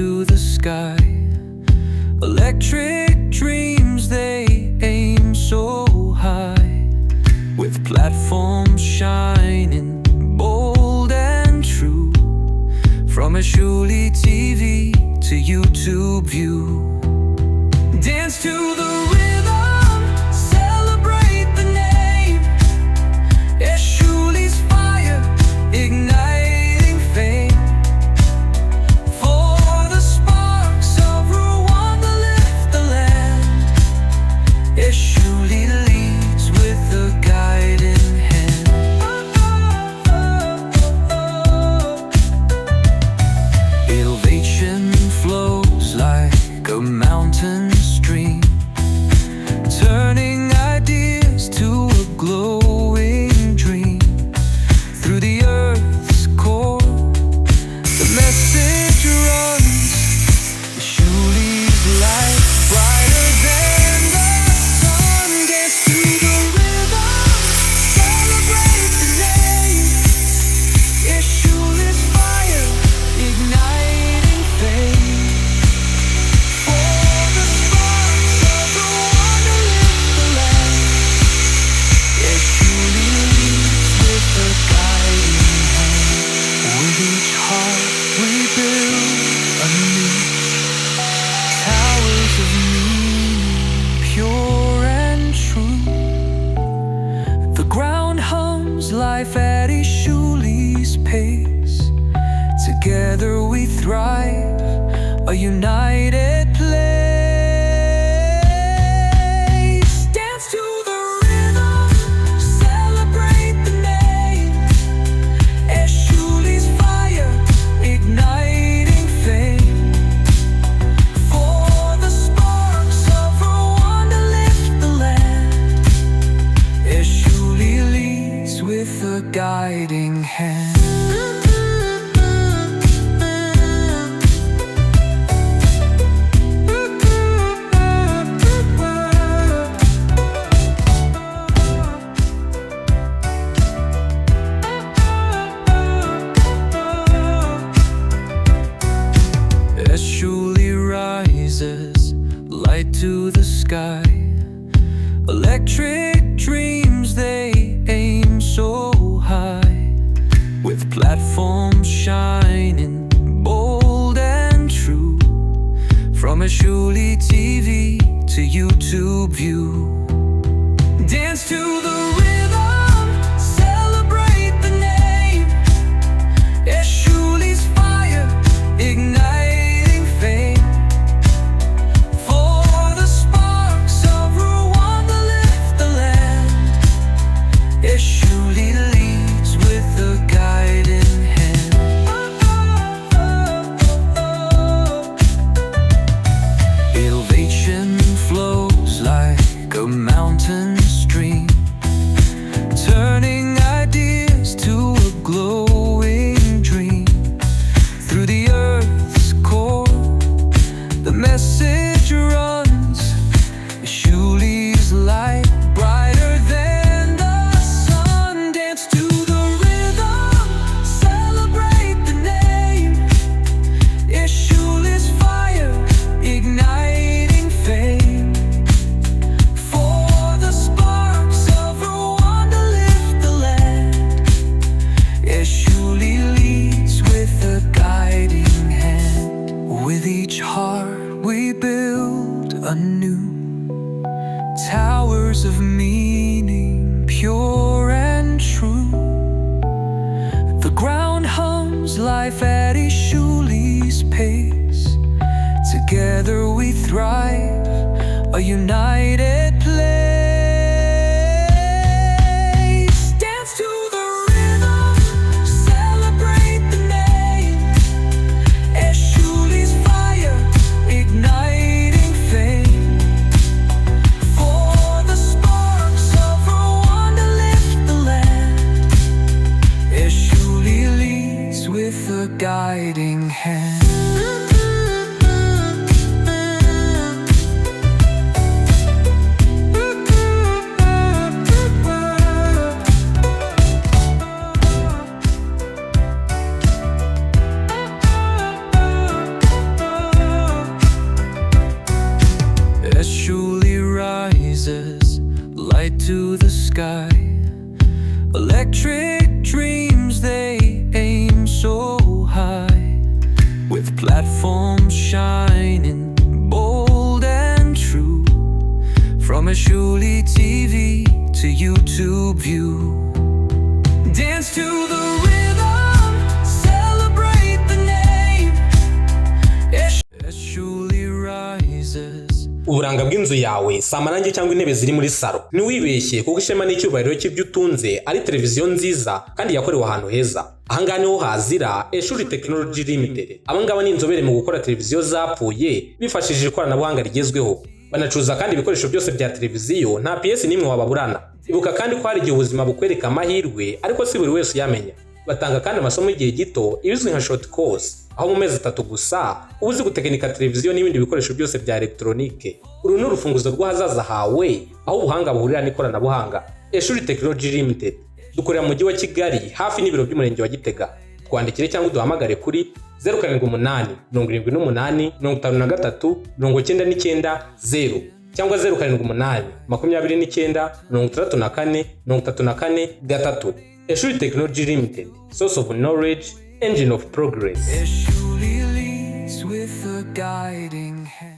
to the sky. Electric dreams, they aim so high, with platforms shining bold and true. From Eshuli TV to YouTube view, dance to the rhythm, celebrate the name. Eshuli's fire, igniting fame. For the sparks of Rwanda lift the land. Eshuli leads with a guiding hand. Innovation flows like a mountain stream, turning ideas to a glowing dream. Through the earth's core, the message runs. Eshuli's light, brighter than the sun. Dance to the rhythm, celebrate the name. Eshuli's fire, igniting fame. For the sparks of Rwanda lift the land. Eshuli leads with a guiding hand. With each heart we build anew towers of meaning, pure and true. The ground hums life at Eshuli's pace. Together we thrive, a united place. Dance to the rhythm, celebrate the name. Eshuli's fire, igniting fame. For the sparks of Rwanda lift the land. Eshuli leads with a guiding hand. Eshuli rises, light to the sky. Electric dreams, they aim so high, with platforms shining bold and true. From Eshuli TV to YouTube view, dance to the rhythm, celebrate the name. Eshuli's fire, igniting fame. For the sparks of Rwanda lift the land. Eshuli leads with a guiding hand. Innovation flows like a mountain stream, turning ideas to a glowing dream. Through the earth's core, the message runs. Eshuli's light, brighter than the sun. Dance to the rhythm, celebrate the name. Eshuli's fire, igniting fame. For the sparks of Rwanda lift the land. Eshuli leads with a guiding hand. With each heart we build anew towers of meaning, pure and true. The ground hums life at Eshuli's pace. Together we thrive, a united place. Dance to the rhythm, celebrate the name. Eshuli's fire, igniting fame. For the sparks of Rwanda lift the land. Eshuli leads with a guiding hand. home shining bold and true. From Eshuli TV to YouTube view. Dance to the rhythm, celebrate the name. Eshuli rises. Uburanga bw'inzu yawe si amarangi cyangwa intebe ziri muri salo. Ntiwibeshye kuko ishema n'icyubahiro cy'ibyo utunze ari televiziyo nziza kandi yakorewe ahantu heza. Ahangaha niho hazira Eshuli Technology Limited. Abangaba ni inzobere mu gukora televiziyo zapfuye bifashishije ikoranabuhanga rigezweho. Banacuruza kandi ibikoresho byose bya televiziyo, nta PS n'imwe wababurana. Ibuka kandi ko hari igihe ubuzima bukwereka amahirwe ariko si buri wese uyamenya. Batanga kandi amasomo y'igihe gito ibizwi nka short course, aho mu mezi 3 gusa uba uzi gutekinika televiziyo n'ibindi bikoresho byose bya electronique. Uru ni urufunguzo rw'ahazaza hawe, aho ubuhanga buhurira n'ikoranabuhanga. Eshuli Technology Limited dukorera mu mujyi wa Kigali hafi n'ibiro by'umurenge wa Gitega. Twandikire cyangwa duhamagare kuri 078 78 53 99 cyangwa 078 29 34 34 Eshuli Technology Limited, source of knowledge, engine of progress. Eshuli leads with a guiding hand.